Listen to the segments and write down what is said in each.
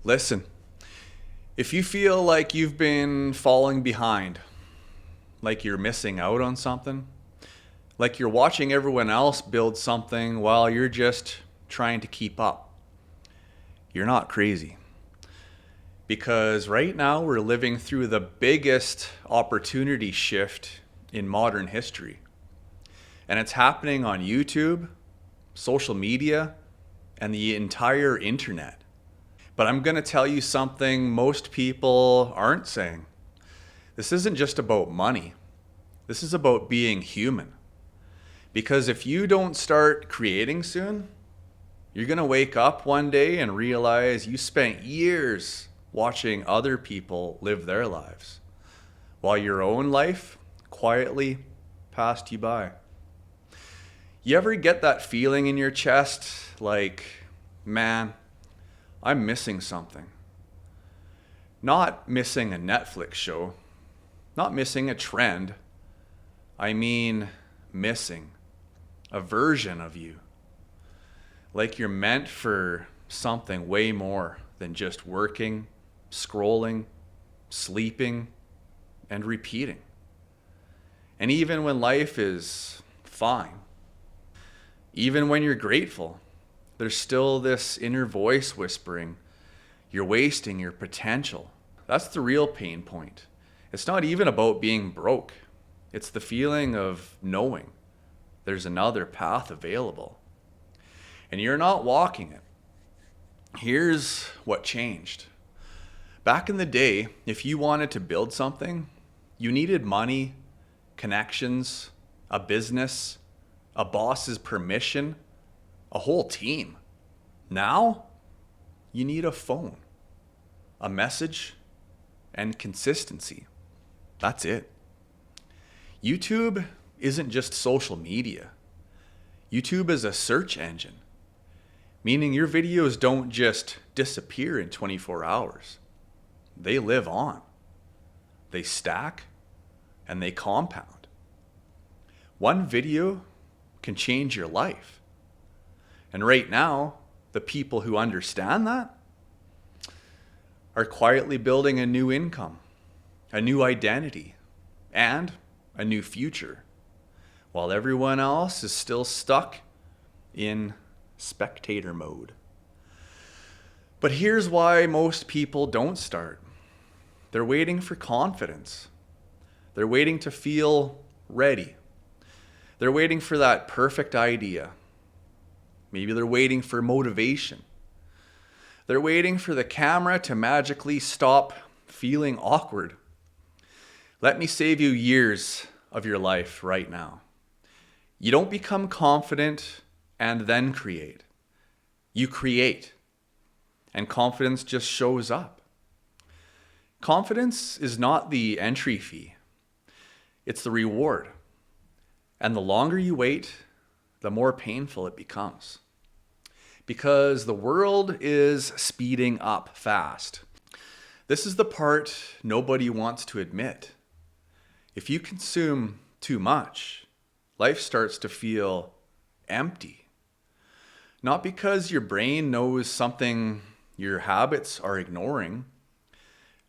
Listen, if you feel like you've been falling behind, like you're missing out on something, like you're watching everyone else build something while you're just trying to keep up, you're not crazy. Because right now we're living through the biggest opportunity shift in modern history. And it's happening on YouTube, social media, and the entire internet. But I'm going to tell you something most people aren't saying. This isn't just about money. This is about being human. Because if you don't start creating soon, you're going to wake up one day and realize you spent years watching other people live their lives while your own life quietly passed you by. You ever get that feeling in your chest like, man, I'm missing something? Not missing a Netflix show, not missing a trend. I mean, missing a version of you. Like you're meant for something way more than just working, scrolling, sleeping, and repeating. And even when life is fine, even when you're grateful, there's still this inner voice whispering, you're wasting your potential. That's the real pain point. It's not even about being broke. It's the feeling of knowing there's another path available. And you're not walking it. Here's what changed. Back in the day, if you wanted to build something, you needed money, connections, a business, a boss's permission, a whole team. Now, you need a phone, a message, and consistency. That's it. YouTube isn't just social media. YouTube is a search engine, meaning your videos don't just disappear in 24 hours. They live on. They stack and they compound. One video can change your life. And right now, the people who understand that are quietly building a new income, a new identity, and a new future, while everyone else is still stuck in spectator mode. But here's why most people don't start. They're waiting for confidence. They're waiting to feel ready. They're waiting for that perfect idea. Maybe they're waiting for motivation. They're waiting for the camera to magically stop feeling awkward. Let me save you years of your life right now. You don't become confident and then create. You create, and confidence just shows up. Confidence is not the entry fee. It's the reward. And the longer you wait, the more painful it becomes. Because the world is speeding up fast. This is the part nobody wants to admit. If you consume too much, life starts to feel empty. Not because your brain knows something your habits are ignoring,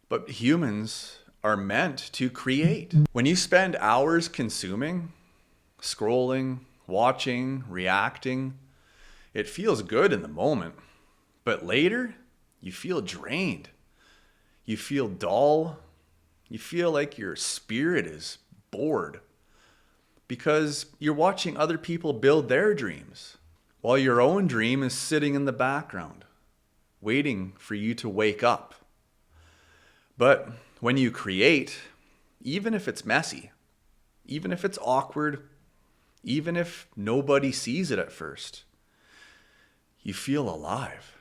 but humans are meant to create. When you spend hours consuming, scrolling, watching, reacting, it feels good in the moment. But later, you feel drained. You feel dull. You feel like your spirit is bored because you're watching other people build their dreams while your own dream is sitting in the background, waiting for you to wake up. But when you create, even if it's messy, even if it's awkward, even if nobody sees it at first, you feel alive.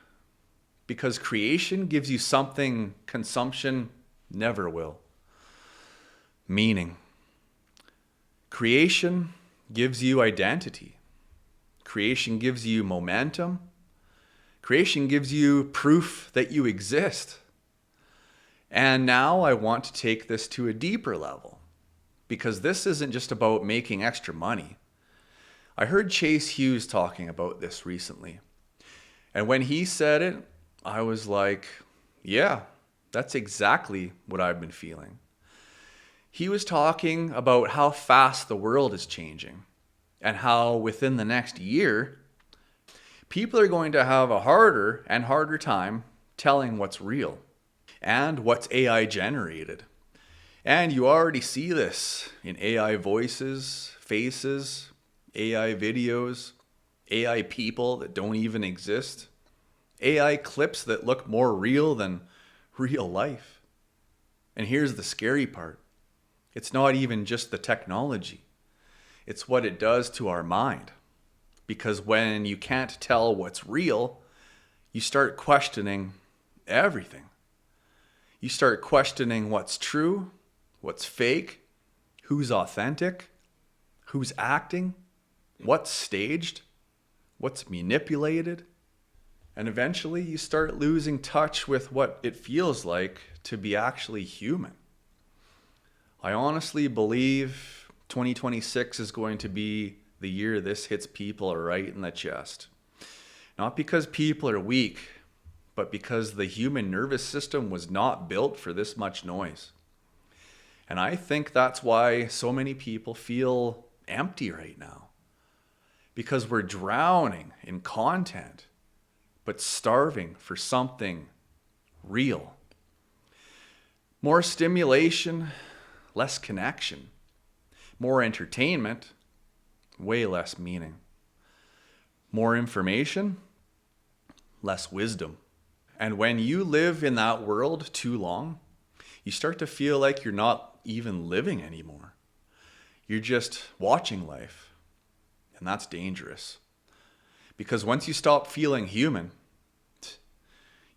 Because creation gives you something consumption never will. Meaning. Creation gives you identity. Creation gives you momentum. Creation gives you proof that you exist. And now I want to take this to a deeper level, because this isn't just about making extra money. I heard Chase Hughes talking about this recently. And when he said it, I was like, Yeah, that's exactly what I've been feeling. He was talking about how fast the world is changing and how within the next year, people are going to have a harder and harder time telling what's real and what's AI generated. And you already see this in AI voices, faces, AI videos, AI people that don't even exist, AI clips that look more real than real life. And here's the scary part, it's not even just the technology, it's what it does to our mind. Because when you can't tell what's real, you start questioning everything. You start questioning what's true, what's fake, who's authentic, who's acting, what's staged, what's manipulated. And eventually you start losing touch with what it feels like to be actually human. I honestly believe 2026 is going to be the year this hits people right in the chest. Not because people are weak, but because the human nervous system was not built for this much noise. And I think that's why so many people feel empty right now. Because we're drowning in content, but starving for something real. More stimulation, less connection. More entertainment, way less meaning. More information, less wisdom. And when you live in that world too long, you start to feel like you're not even living anymore. You're just watching life. And that's dangerous. Because once you stop feeling human,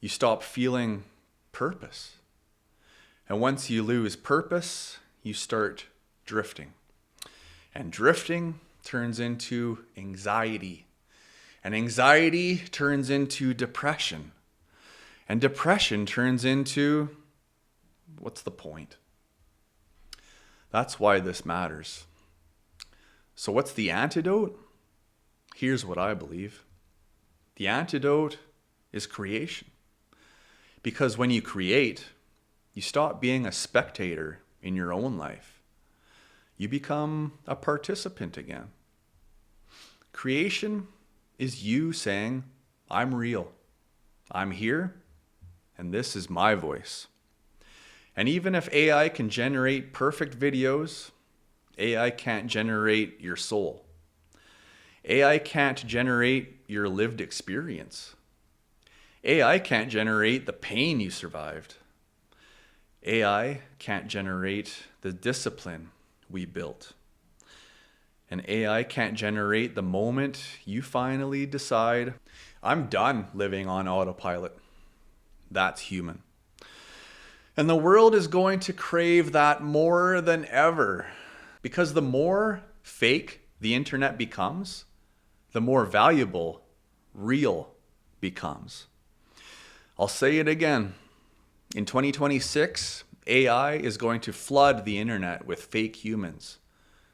you stop feeling purpose. And once you lose purpose, you start drifting. And drifting turns into anxiety. And anxiety turns into depression. And depression turns into, what's the point? That's why this matters. So what's the antidote? Here's what I believe. The antidote is creation. Because when you create, you stop being a spectator in your own life. You become a participant again. Creation is you saying, I'm real. I'm here, and this is my voice. And even if AI can generate perfect videos, AI can't generate your soul. AI can't generate your lived experience. AI can't generate the pain you survived. AI can't generate the discipline we built. And AI can't generate the moment you finally decide, I'm done living on autopilot. That's human. And the world is going to crave that more than ever. Because the more fake the internet becomes, the more valuable real becomes. I'll say it again. In 2026, AI is going to flood the internet with fake humans.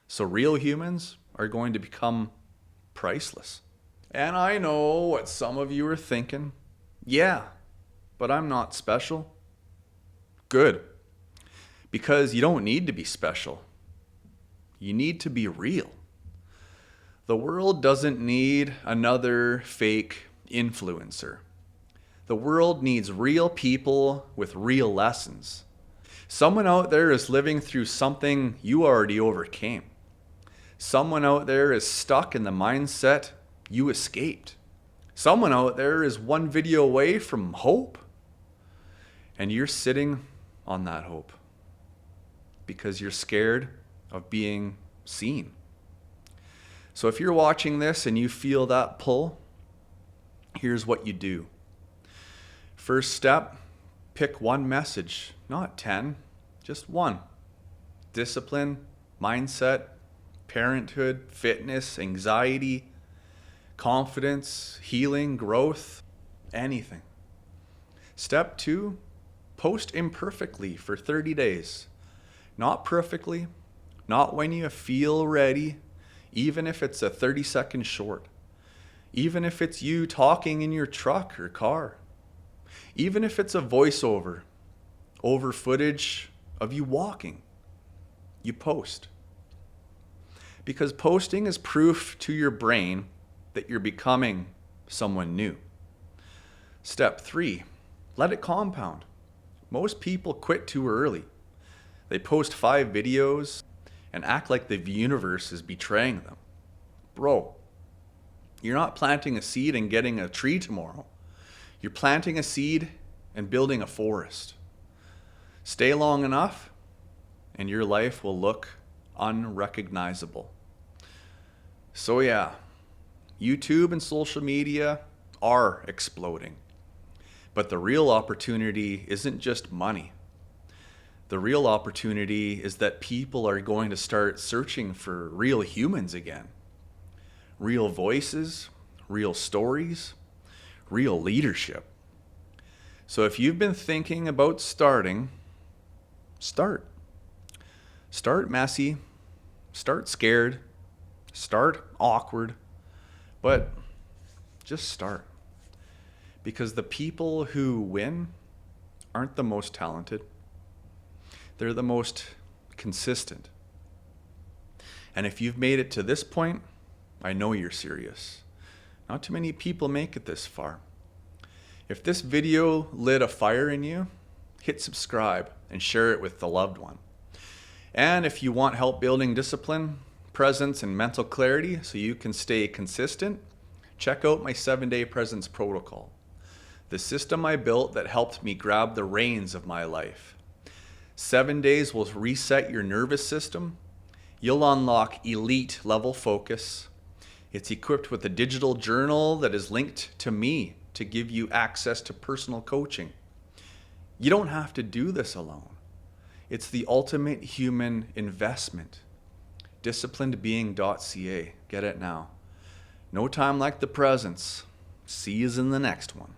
So real humans are going to become priceless. And I know what some of you are thinking. Yeah, but I'm not special. Good. Because you don't need to be special. You need to be real. The world doesn't need another fake influencer. The world needs real people with real lessons. Someone out there is living through something you already overcame. Someone out there is stuck in the mindset you escaped. Someone out there is one video away from hope. And you're sitting on that hope because you're scared of being seen. So if you're watching this and you feel that pull, here's what you do. First step, pick one message, not 10, just one. Discipline, mindset, parenthood, fitness, anxiety, confidence, healing, growth, anything. Step 2, post imperfectly for 30 days. Not perfectly, not when you feel ready, even if it's a 30-second short. Even if it's you talking in your truck or car. Even if it's a voiceover over footage of you walking, you post. Because posting is proof to your brain that you're becoming someone new. Step 3, let it compound. Most people quit too early. They post 5 videos and act like the universe is betraying them. Bro, you're not planting a seed and getting a tree tomorrow. You're planting a seed and building a forest. Stay long enough and your life will look unrecognizable. So yeah, YouTube and social media are exploding. But the real opportunity isn't just money. The real opportunity is that people are going to start searching for real humans again. Real voices, real stories, real leadership. So if you've been thinking about starting, start. Start messy, start scared, start awkward, but just start. Because the people who win aren't the most talented. They're the most consistent. And if you've made it to this point, I know you're serious. Not too many people make it this far. If this video lit a fire in you, hit subscribe and share it with the loved one. And if you want help building discipline, presence, and mental clarity so you can stay consistent, check out my 7-day presence protocol. The system I built that helped me grab the reins of my life. 7 days will reset your nervous system. You'll unlock elite level focus. It's equipped with a digital journal that is linked to me to give you access to personal coaching. You don't have to do this alone. It's the ultimate human investment. Disciplinedbeing.ca. Get it now. No time like the presence. See you in the next one.